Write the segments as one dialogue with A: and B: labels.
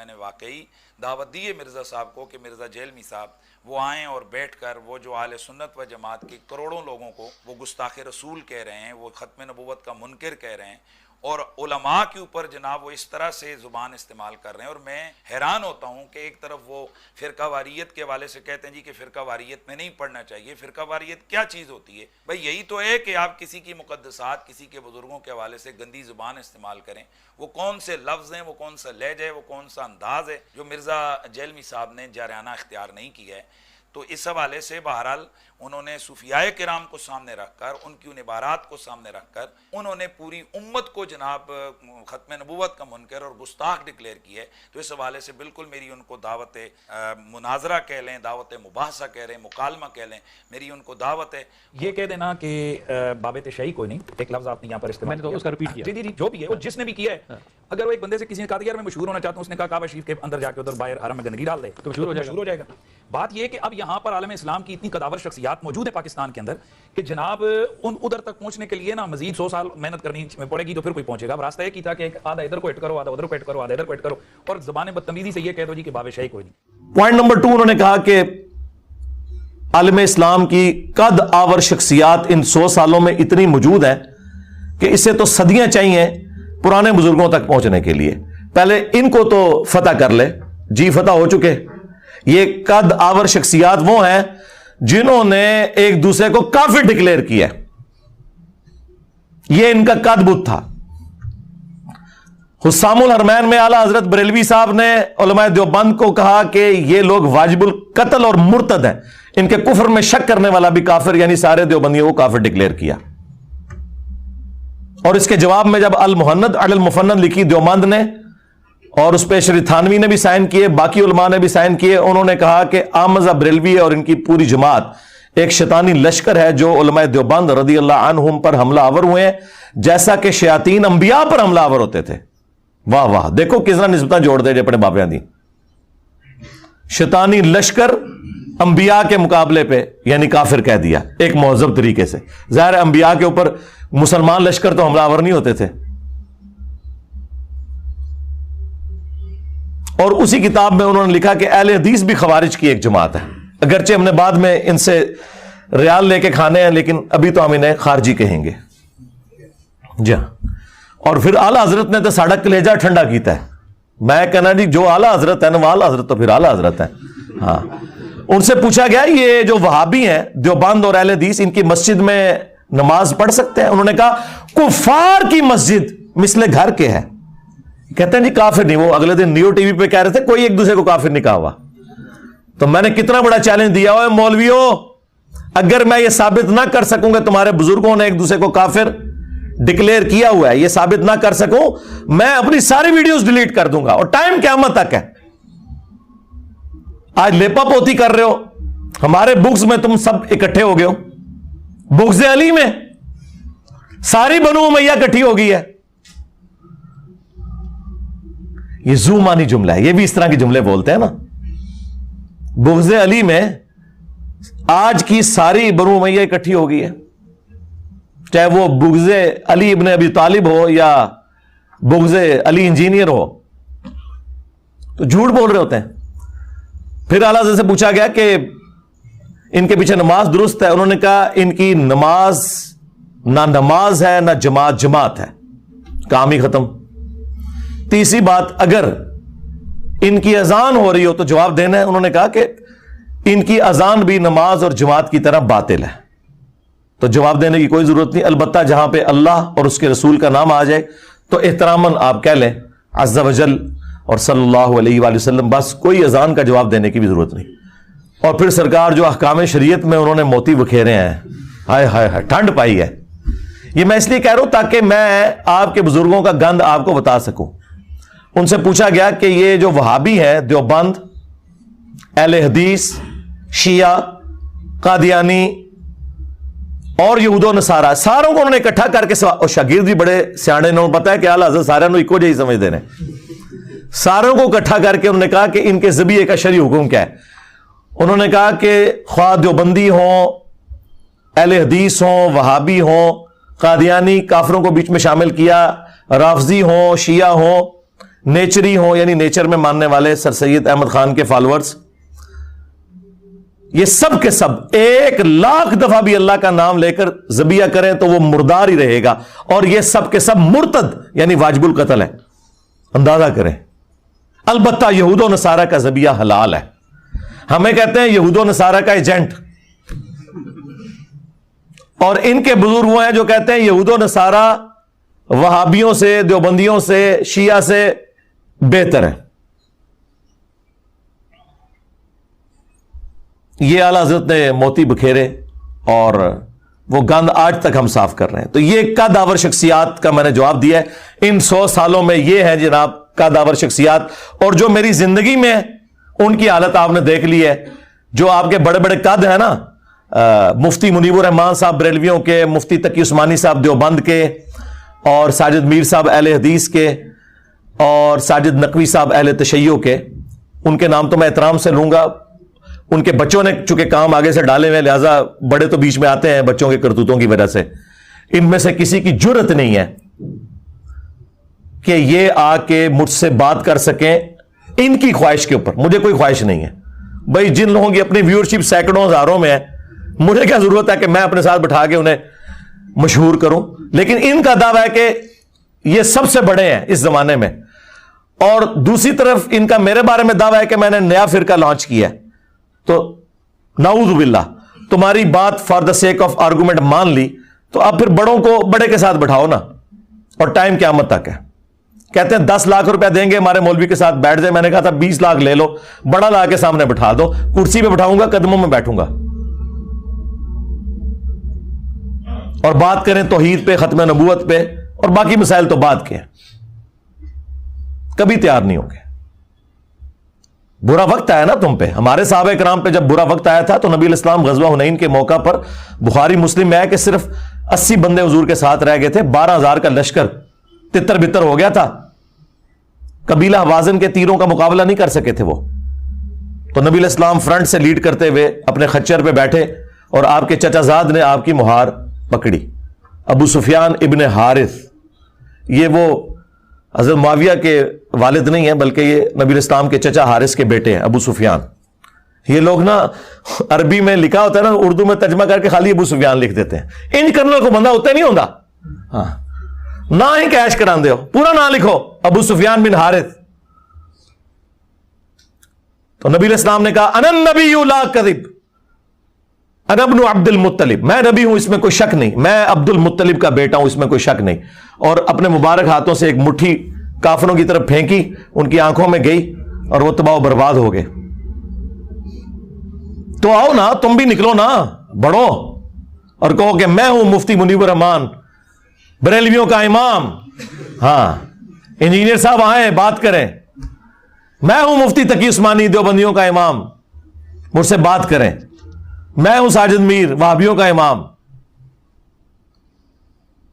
A: میں نے واقعی دعوت دی ہے مرزا صاحب کو کہ مرزا جیلمی صاحب وہ آئیں اور بیٹھ کر وہ جو اہل سنت و جماعت کے کروڑوں لوگوں کو وہ گستاخ رسول کہہ رہے ہیں، وہ ختم نبوت کا منکر کہہ رہے ہیں، اور علماء کے اوپر جناب وہ اس طرح سے زبان استعمال کر رہے ہیں. اور میں حیران ہوتا ہوں کہ ایک طرف وہ فرقہ واریت کے حوالے سے کہتے ہیں جی کہ فرقہ واریت میں نہیں پڑھنا چاہیے. فرقہ واریت کیا چیز ہوتی ہے بھائی؟ یہی تو ہے کہ آپ کسی کی مقدسات، کسی کے بزرگوں کے حوالے سے گندی زبان استعمال کریں. وہ کون سے لفظ ہیں، وہ کون سا لہجہ ہے، وہ کون سا انداز ہے جو مرزا جیلمی صاحب نے جارحانہ اختیار نہیں کیا ہے. تو اس حوالے سے بہرحال انہوں نے صوفیاء کرام کو سامنے رکھ کر، ان کی ان عبارات کو سامنے رکھ کر انہوں نے پوری امت کو جناب ختم نبوت کا منکر اور گستاخ ڈکلیئر کیا ہے. تو اس حوالے سے بالکل میری ان کو دعوت مناظرہ کہہ لیں، دعوت مباحثہ کہہ لیں، مکالمہ کہہ لیں، میری ان کو دعوت ہے.
B: یہ کہہ دینا کہ بابت شیعی کوئی نہیں، ایک لفظ آپ نے یہاں پر استعمال کیا، میں نے تو اس کا ریپیٹ کیا. جی جو بھی ہے، وہ جس نے بھی کیا ہے، اگر وہ ایک بندے سے کسی نے کہا یار میں مشہور ہونا چاہتا ہوں، اس نے کہا کعبہ شریف کے اندر جا کے ادھر باہر حرم میں گندگی ڈال دے تو مشہور ہو جائے گا. بات یہ ہے کہ اب یہاں پر عالم اسلام کی اتنی قداور شخصیات موجود ہے پاکستان کے اندر کہ جناب ان ادھر تک پہنچنے کے لیے نا مزید 100 سال محنت کرنی پڑے گی تو پھر کوئی پہنچے گا. اب راستہ یہ تھا کہ آدھا ادھر کو ہٹ کرو، آدھا ادھر کو ہٹ کرو، آدھا ادھر کو ہٹ کرو، اور زبان بدتمیزی سے یہ کہہ دو جی کہ باب شیعی کوئی نہیں.
C: پوائنٹ نمبر 2 انہوں نے کہا کہ عالم اسلام کی قد آور شخصیات ان 100 سالوں میں اتنی موجود ہیں کہ اسے تو صدیاں چاہیے پرانے بزرگوں تک پہنچنے کے لیے. پہلے ان کو تو فتح کر لے. جی فتح ہو چکے. یہ قد آور شخصیات وہ ہیں جنہوں نے ایک دوسرے کو کافر ڈکلیئر کیا. یہ ان کا قد بت تھا. حسام الحرمین میں اعلیٰ حضرت بریلوی صاحب نے علماء دیوبند کو کہا کہ یہ لوگ واجب القتل اور مرتد ہیں، ان کے کفر میں شک کرنے والا بھی کافر، یعنی سارے دیوبندیوں کو کافر ڈکلیئر کیا. اور اس کے جواب میں جب المحند علی المفند لکھی دیوبند نے، اور اس پہ شریف تھانوی نے بھی سائن کیے، باقی علماء نے بھی سائن کیے، انہوں نے کہا کہ احمد بریلوی اور ان کی پوری جماعت ایک شیطانی لشکر ہے جو علماء دیوبند رضی اللہ عنہم پر حملہ آور ہوئے ہیں، جیسا کہ شیاطین انبیاء پر حملہ آور ہوتے تھے. واہ واہ، دیکھو کس طرح نسبتاں جوڑ دے اپنے باپیاں دی. شیطانی لشکر انبیاء کے مقابلے پہ یعنی کافر کہہ دیا ایک مہذب طریقے سے. ظاہر انبیاء کے اوپر مسلمان لشکر تو حملہ آور نہیں ہوتے تھے. اور اسی کتاب میں انہوں نے لکھا کہ اہل حدیث بھی خوارج کی ایک جماعت ہے، اگرچہ ہم نے بعد میں ان سے ریال لے کے کھانے ہیں، لیکن ابھی تو ہم انہیں خارجی کہیں گے. جی ہاں. اور پھر اعلیٰ حضرت نے تو ساڑا کلیجہ ٹھنڈا کیتا ہے. میں کہنا جی جو اعلیٰ حضرت ہے نا وہ اعلیٰ حضرت تو پھر اعلیٰ حضرت ہے. ہاں. ان سے پوچھا گیا یہ جو وہابی ہیں دیوبند اور اہل حدیث، ان کی مسجد میں نماز پڑھ سکتے ہیں؟ انہوں نے کہا کفار کی مسجد مثل گھر کے ہے. کہتے ہیں جی کافر نہیں. وہ اگلے دن نیو ٹی وی پہ کہہ رہے تھے کوئی ایک دوسرے کو کافر نہیں کہا ہوا. تو میں نے کتنا بڑا چیلنج دیا ہوا مولویوں، اگر میں یہ ثابت نہ کر سکوں گا تمہارے بزرگوں نے ایک دوسرے کو کافر ڈکلیئر کیا ہوا ہے، یہ ثابت نہ کر سکوں، میں اپنی ساری ویڈیوز ڈیلیٹ کر دوں گا. اور ٹائم قیامت تک ہے. آج لیپا پوتی کر رہے ہو، ہمارے بکس میں تم سب اکٹھے ہو گئے ہو. بغض علی میں ساری بنو امیہ اکٹھی ہو گئی ہے. یہ زومانی جملہ ہے، یہ بھی اس طرح کے جملے بولتے ہیں نا. بغض علی میں آج کی ساری بنو امیہ اکٹھی ہو گئی ہے، چاہے وہ بغض علی ابن ابی طالب ہو یا بغض علی انجینئر ہو. تو جھوٹ بول رہے ہوتے ہیں. پھر اعلیٰ حضرت سے پوچھا گیا کہ ان کے پیچھے نماز درست ہے؟ انہوں نے کہا ان کی نماز نہ نماز ہے نہ جماعت ہے. کام ہی ختم. تیسری بات، اگر ان کی اذان ہو رہی ہو تو جواب دینا ہے. انہوں نے کہا کہ ان کی اذان بھی نماز اور جماعت کی طرح باطل ہے، تو جواب دینے کی کوئی ضرورت نہیں. البتہ جہاں پہ اللہ اور اس کے رسول کا نام آ جائے تو احتراماً آپ کہہ لیں عز وجل اور صلی اللہ علیہ وآلہ وسلم، بس کوئی اذان کا جواب دینے کی بھی ضرورت نہیں. اور پھر سرکار جو احکام شریعت میں انہوں نے موتی بکھیرے ہیں، ہائے ہائے ہائے ٹھنڈ پائی ہے. یہ میں اس لیے کہہ رہا ہوں تاکہ میں آپ کے بزرگوں کا گند آپ کو بتا سکوں. ان سے پوچھا گیا کہ یہ جو وہابی ہیں دیوبند، اہل حدیث، شیعہ، قادیانی اور یہود و نصارہ، ساروں کو انہوں نے اکٹھا کر کے اور شاگرد بھی بڑے سیانے، انہوں نے پتا ہے کہ اعلیٰ حضرت سارے انہوں ایکو جہی سمجھتے ہیں، ساروں کو اکٹھا کر کے انہوں نے کہا کہ ان کے ذبیحے کا شرعی حکم کیا ہے. انہوں نے کہا کہ خواہ دیوبندی ہوں، اہل حدیث ہوں، وہابی ہوں، قادیانی، کافروں کو بیچ میں شامل کیا، رافضی ہوں، شیعہ ہوں، نیچری ہوں یعنی نیچر میں ماننے والے سر سید احمد خان کے فالوورز، یہ سب کے سب 1,00,000 دفعہ بھی اللہ کا نام لے کر ذبیحہ کریں تو وہ مردار ہی رہے گا، اور یہ سب کے سب مرتد یعنی واجب القتل ہے. اندازہ کریں. البتہ یہود و نصارہ کا ذبیحہ حلال ہے. ہمیں کہتے ہیں یہود و نصارہ کا ایجنٹ، اور ان کے بزرگ وہ ہیں جو کہتے ہیں یہود و نصارہ وہابیوں سے، دیوبندیوں سے، شیعہ سے بہتر ہے. یہ اعلی حضرت نے موتی بکھیرے اور وہ گند آج تک ہم صاف کر رہے ہیں. تو یہ قدآور شخصیات کا میں نے جواب دیا ہے. ان 100 سالوں میں یہ ہے جناب قدآور شخصیات، اور جو میری زندگی میں ان کی حالت آپ نے دیکھ لی ہے. جو آپ کے بڑے بڑے قد ہیں نا، مفتی منیب الرحمان صاحب بریلویوں کے، مفتی تقی عثمانی صاحب دیوبند کے، اور ساجد میر صاحب اہل حدیث کے، اور ساجد نقوی صاحب اہل تشیع کے، ان کے نام تو میں احترام سے لوں گا. ان کے بچوں نے چونکہ کام آگے سے ڈالے ہوئے، لہذا بڑے تو بیچ میں آتے ہیں بچوں کے کرتوتوں کی وجہ سے. ان میں سے کسی کی جرت نہیں ہے کہ یہ آ کے مجھ سے بات کر سکیں ان کی خواہش کے اوپر. مجھے کوئی خواہش نہیں ہے بھائی. جن لوگوں کی اپنی ویورشپ سینکڑوں ہزاروں میں ہے، مجھے کیا ضرورت ہے کہ میں اپنے ساتھ بٹھا کے انہیں مشہور کروں. لیکن ان کا دعویٰ ہے کہ یہ سب سے بڑے ہیں اس زمانے میں، اور دوسری طرف ان کا میرے بارے میں دعویٰ ہے کہ میں نے نیا فرقہ لانچ کیا ہے. تو نعوذ باللہ، تمہاری بات for the sake of argument مان لی تو اب پھر بڑوں کو بڑے کے ساتھ بٹھاؤ نا، اور ٹائم قیامت تک ہے. کہتے ہیں 10 لاکھ روپیہ دیں گے ہمارے مولوی کے ساتھ بیٹھ جائے. میں نے کہا تھا 20 لاکھ لے لو، بڑا لا کے سامنے بٹھا دو، کرسی پہ بٹھاؤں گا، قدموں میں بیٹھوں گا، اور بات کریں توحید پہ، ختم نبوت پہ، اور باقی مسائل تو بات کے ہیں. کبھی تیار نہیں ہوگے. برا وقت آیا نا تم پہ. ہمارے صحابہ کرام پہ جب برا وقت آیا تھا تو نبی علیہ السلام غزوہ حنین کے موقع پر، بخاری مسلم میں ہے کہ صرف 80 بندے حضور کے ساتھ رہ گئے تھے. 12,000 کا لشکر تتر بتر ہو گیا تھا. قبیلہ حوازن کے تیروں کا مقابلہ نہیں کر سکے تھے وہ. تو نبی علیہ السلام فرنٹ سے لیڈ کرتے ہوئے اپنے خچر پہ بیٹھے، اور آپ کے چچا زاد نے آپ کی مہار پکڑی. ابو سفیان ابن حارث، یہ وہ حضرت معاویہ کے والد نہیں ہیں بلکہ یہ نبی علیہ السلام کے چچا حارث کے بیٹے ہیں، ابو سفیان. یہ لوگ نا عربی میں لکھا ہوتا ہے نا، اردو میں ترجمہ کر کے خالی ابو سفیان لکھ دیتے ہیں. ان کرنل کو بندہ ہوتا نہیں ہوتا. ہاں، نہ ہی کیش کران دے ہو، پورا نام لکھو ابو سفیان بن حارث. تو نبی علیہ السلام نے کہا انا النبی لا کذب، انا ابن عبد المطلب، میں نبی ہوں اس میں کوئی شک نہیں، میں عبد المطلب کا بیٹا ہوں اس میں کوئی شک نہیں. اور اپنے مبارک ہاتھوں سے ایک مٹھی کافروں کی طرف پھینکی، ان کی آنکھوں میں گئی اور وہ تباہ و برباد ہو گئے. تو آؤ نا، تم بھی نکلو نا، بڑھو اور کہو کہ میں ہوں مفتی منیب الرحمان بریلویوں کا امام. ہاں، انجینئر صاحب آئیں بات کریں. میں ہوں مفتی تقی عثمانی دیوبندیوں کا امام، مجھ سے بات کریں. میں ہوں ساجد میر وہابیوں کا امام.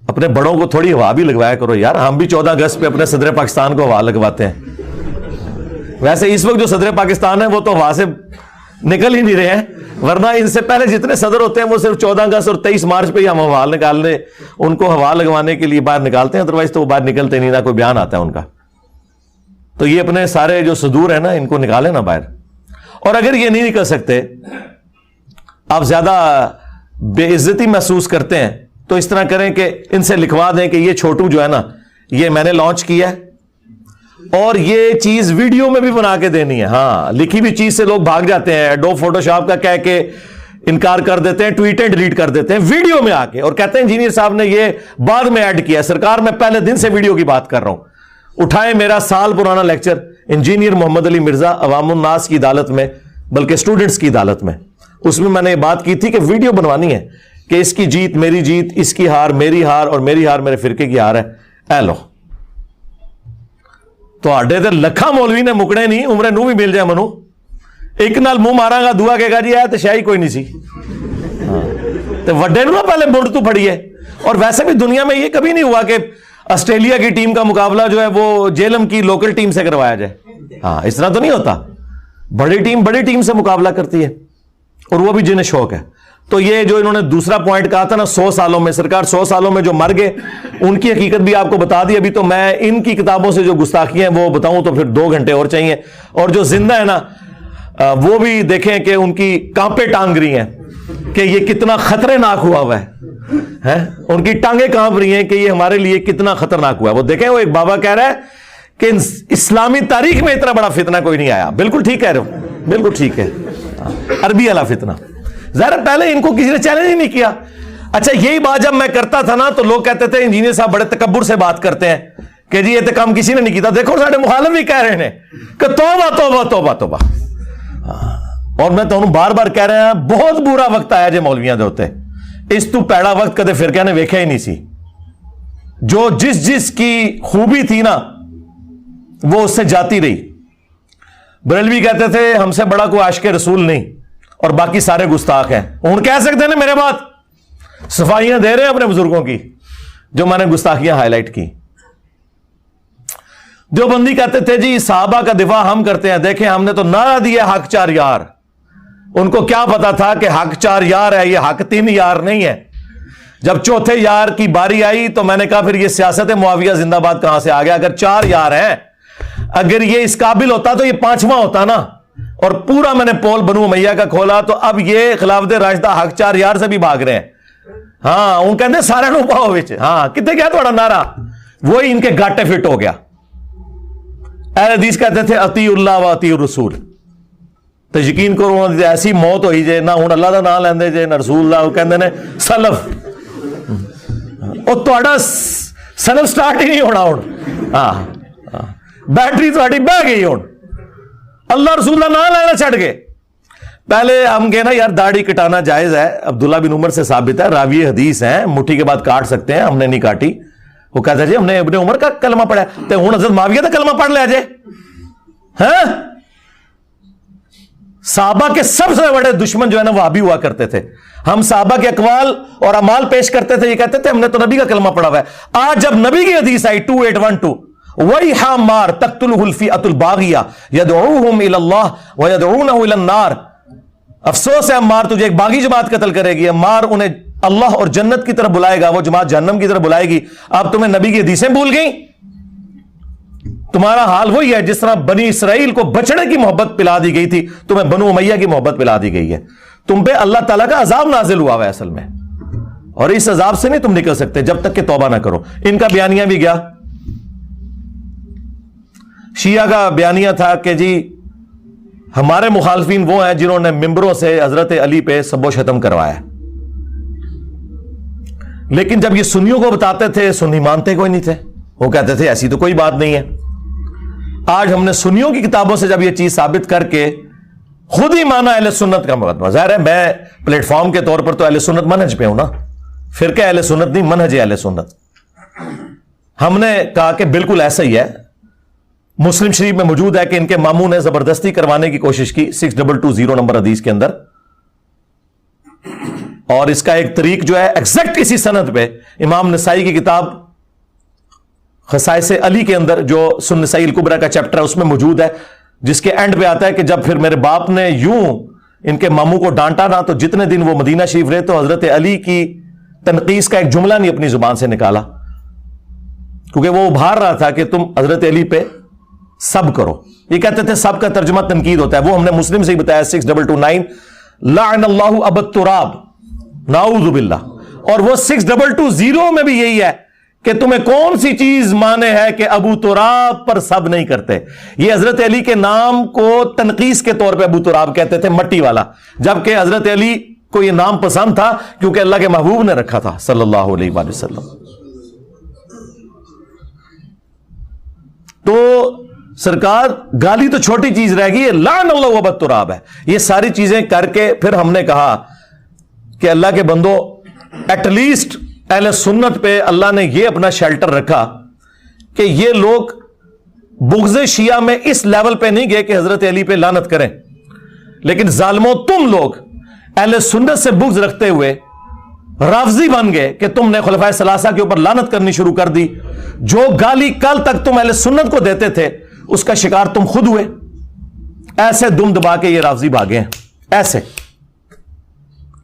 C: اپنے بڑوں کو تھوڑی ہوا بھی لگوایا کرو یار. ہم بھی 14 اگست پہ اپنے صدر پاکستان کو ہوا لگواتے ہیں. ویسے اس وقت جو صدر پاکستان ہے وہ تو ہوا سے نکل ہی نہیں رہے ہیں، ورنہ ان سے پہلے جتنے صدر ہوتے ہیں وہ صرف 14 اگست اور 23 مارچ پہ ہی ہم ہوا نکالنے، ان کو ہوا لگوانے کے لیے باہر نکالتے ہیں. ادروائز تو وہ باہر نکلتے نہیں، نہ کوئی بیان آتا ہے ان کا. تو یہ اپنے سارے جو صدور ہیں نا، ان کو نکالیں نا باہر. اور اگر یہ نہیں نکل سکتے، آپ زیادہ بے عزتی محسوس کرتے ہیں، تو اس طرح کریں کہ ان سے لکھوا دیں کہ یہ چھوٹو جو ہے نا، یہ میں نے لانچ کیا ہے اور یہ چیز ویڈیو میں بھی بنا کے دینی ہے. ہاں، لکھی ہوئی چیز سے لوگ بھاگ جاتے ہیں، ایڈوب فوٹو شاپ کا کہہ کے انکار کر دیتے ہیں، ٹویٹیں ڈیلیٹ کر دیتے ہیں ویڈیو میں آ کے، اور کہتے ہیں انجینئر صاحب نے یہ بعد میں ایڈ کیا. سرکار میں پہلے دن سے ویڈیو کی بات کر رہا ہوں. اٹھائیں میرا سال پرانا لیکچر انجینئر محمد علی مرزا عوام الناس کی عدالت میں، بلکہ اسٹوڈنٹس کی عدالت میں. اس میں نے یہ بات کی تھی کہ ویڈیو بنوانی ہے کہ اس کی جیت میری جیت، اس کی ہار میری ہار، اور میری ہار میرے فرقے کی ہار ہے. اے لو، تو آڈے تے لکھا مولوی نے مکڑے نہیں، عمرے نو بھی مل جائے منو ایک نال منہ مارا گا دعا کہے گا جی تو شاہی کوئی نہیں سی. تو وڈے نو پہلے منڈ تو پڑیے. اور ویسے بھی دنیا میں یہ کبھی نہیں ہوا کہ آسٹریلیا کی ٹیم کا مقابلہ جو ہے وہ جیلم کی لوکل ٹیم سے کروایا جائے. ہاں، اس طرح تو نہیں ہوتا. بڑی ٹیم سے مقابلہ کرتی ہے. اور وہ بھی جنہیں شوق ہے. تو یہ جو انہوں نے دوسرا پوائنٹ کہا تھا نا 100 سالوں میں، سرکار 100 سالوں میں جو مر گئے ان کی حقیقت بھی آپ کو بتا دی. ابھی تو میں ان کی کتابوں سے جو گستاخیاں ہیں وہ بتاؤں تو پھر 2 گھنٹے اور چاہیے. اور جو زندہ ہے نا وہ بھی دیکھیں کہ ان کی کانپیں ٹانگ رہی ہیں کہ یہ کتنا خطرناک ہوا ہے. ان کی ٹانگیں کانپ رہی ہیں کہ یہ ہمارے لیے کتنا خطرناک ہوا ہے. وہ دیکھیں وہ ایک بابا کہہ رہا ہے کہ اسلامی تاریخ میں اتنا بڑا فتنہ کوئی نہیں آیا. بالکل ٹھیک کہہ رہے ہو، بالکل ٹھیک ہے. عربی والا فتنہ ظاہر پہلے ان کو کسی نے چیلنج ہی نہیں کیا. اچھا یہی بات جب میں کرتا تھا نا تو لوگ کہتے تھے انجینئر صاحب بڑے تکبر سے بات کرتے ہیں کہ جی یہ تو کام کسی نے نہیں کیا. دیکھو سارے مخالف بھی کہہ رہے ہیں کہ توبہ توبہ توبہ توبہ. اور میں تو بار بار کہہ رہا ہوں بہت برا وقت آیا جے مولویاں دے ہوتے. اس تو پیڑا وقت کدے فرقے نے ویکھیا ہی نہیں سی. جو جس کی خوبی تھی نا وہ اس سے جاتی رہی. بریلوی کہتے تھے ہم سے بڑا کوئی عاشق رسول نہیں اور باقی سارے گستاخ ہیں. ہوں کہہ سکتے ہیں نا میرے بات صفائیاں دے رہے ہیں اپنے بزرگوں کی جو میں نے گستاخیاں ہائی لائٹ کی. دیوبندی کہتے تھے جی صحابہ کا دفاع ہم کرتے ہیں. دیکھیں ہم نے تو نعرہ دیا حق 4 یار. ان کو کیا پتا تھا کہ حق 4 یار ہے، یہ حق 3 یار نہیں ہے. جب چوتھے یار کی باری آئی تو میں نے کہا پھر یہ سیاست معاویہ زندہ باد کہاں سے آ گیا؟ اگر 4 یار ہیں، اگر یہ اس قابل ہوتا تو یہ 5واں ہوتا نا. اور پورا میں نے پول بنو امیہ کا کھولا تو اب یہ خلافت راشدہ حق 4 یار سے بھی بھاگ رہے ہیں. ہاں ان کہتے سارے نو پاؤ بچ. ہاں کتنے کیا تھوڑا نعرہ وہی ان کے گاٹے فٹ ہو گیا. اہل حدیث کہتے تھے اطیع اللہ و اطیع الرسول. تو یقین کرو ایسی موت ہوئی جے نہ ہوں اللہ کا نام لیندے جے نہ رسول اللہ. وہ کہندے نے سلف اور تہاڈا سلف سٹارٹ ہی نہیں ہونا. ہوں ہاں بیٹری تہاڈی بہ گئی. ہوں اللہ رسول کا نام لینا چھڈ گئے. پہلے ہم گئے نا یار داڑھی کٹانا جائز ہے. عبداللہ بن عمر سے ثابت ہے، راوی حدیث ہیں، مٹھی کے بعد کاٹ سکتے ہیں. ہم نے نہیں کاٹی. وہ کہتا جی ہم نے ابن عمر کا کلمہ پڑھا تو ہوں حضرت معاویہ کا کلمہ پڑھ لیا جائے. ہاں صحابہ کے سب سے بڑے دشمن جو ہے نا وہابی ہوا کرتے تھے. ہم صحابہ کے اقوال اور اعمال پیش کرتے تھے، یہ کہتے تھے ہم نے تو نبی کا کلمہ پڑھا ہوا ہے. آج جب نبی کی حدیث آئی 2812 وَيْحَا مَارْ تَقْتُلُهُ الْفِئَةُ الْبَاغِيَةُ يَدْعُوهُمْ إِلَى اللَّهِ وَيَدْعُونَهُ إِلَى النَّارِ. افسوس ہے عمار تجھے ایک باغی جماعت قتل کرے گی. عمار انہیں اللہ اور جنت کی طرف بلائے گا، وہ جماعت جہنم کی طرف بلائے گی. اب تمہیں نبی کی حدیثیں بھول گئیں. تمہارا حال وہی ہے جس طرح بنی اسرائیل کو بچڑے کی محبت پلا دی گئی تھی تمہیں بنو امیہ کی محبت پلا دی گئی ہے. تم پہ اللہ تعالیٰ کا عذاب نازل ہوا ہے اصل میں، اور اس عذاب سے نہیں تم نکل سکتے جب تک کہ توبہ نہ کرو. ان کا بیانیہ بھی گیا. شیعہ کا بیانیہ تھا کہ جی ہمارے مخالفین وہ ہیں جنہوں نے ممبروں سے حضرت علی پہ سب و شتم کروایا. لیکن جب یہ سنیوں کو بتاتے تھے سنی مانتے کوئی نہیں تھے. وہ کہتے تھے ایسی تو کوئی بات نہیں ہے. آج ہم نے سنیوں کی کتابوں سے جب یہ چیز ثابت کر کے خود ہی مانا اہل سنت کا مقدمہ. ظاہر ہے میں پلیٹ فارم کے طور پر تو اہل سنت منہج پہ ہوں نا، فرقہ اہل سنت نہیں، منہج اہل سنت. ہم نے کہا کہ بالکل ایسا ہی ہے. مسلم شریف میں موجود ہے کہ ان کے ماموں نے زبردستی کروانے کی کوشش کی 6220 نمبر حدیث کے اندر. اور اس کا ایک طریق جو ہے ایگزیکٹ اسی سند پہ امام نسائی کی کتاب خصائص علی کے اندر جو سنن نسائی الکبریٰ کا چیپٹر ہے اس میں موجود ہے، جس کے اینڈ پہ آتا ہے کہ جب پھر میرے باپ نے یوں ان کے ماموں کو ڈانٹا نا تو جتنے دن وہ مدینہ شریف رہے تو حضرت علی کی تنقیص کا ایک جملہ نہیں اپنی زبان سے نکالا، کیونکہ وہ ابھار رہا تھا کہ تم حضرت علی پہ سب کرو. یہ کہتے تھے سب کا ترجمہ تنقید ہوتا ہے. وہ ہم نے مسلم سے ہی بتایا 6229 لعن اللہ ابا التراب نعوذ باللہ. اور وہ 6220 میں بھی یہی ہے کہ تمہیں کون سی چیز مانے ہے کہ ابو تراب پر سب نہیں کرتے. یہ حضرت علی کے نام کو تنقیص کے طور پہ ابو تراب کہتے تھے، مٹی والا، جبکہ حضرت علی کو یہ نام پسند تھا کیونکہ اللہ کے محبوب نے رکھا تھا صلی اللہ علیہ وآلہ وسلم. تو سرکار گالی تو چھوٹی چیز رہ گئی، لعن اللہ ابا التراب ہے. یہ ساری چیزیں کر کے پھر ہم نے کہا کہ اللہ کے بندو ایٹ لیسٹ اہل سنت پہ اللہ نے یہ اپنا شیلٹر رکھا کہ یہ لوگ بغض شیعہ میں اس لیول پہ نہیں گئے کہ حضرت علی پہ لعنت کریں، لیکن ظالموں تم لوگ اہل سنت سے بغض رکھتے ہوئے رافضی بن گئے کہ تم نے خلفائے ثلاثہ کے اوپر لعنت کرنی شروع کر دی. جو گالی کل تک تم اہل سنت کو دیتے تھے اس کا شکار تم خود ہوئے. ایسے دم دبا کے یہ رافضی بھاگے ہیں ایسے.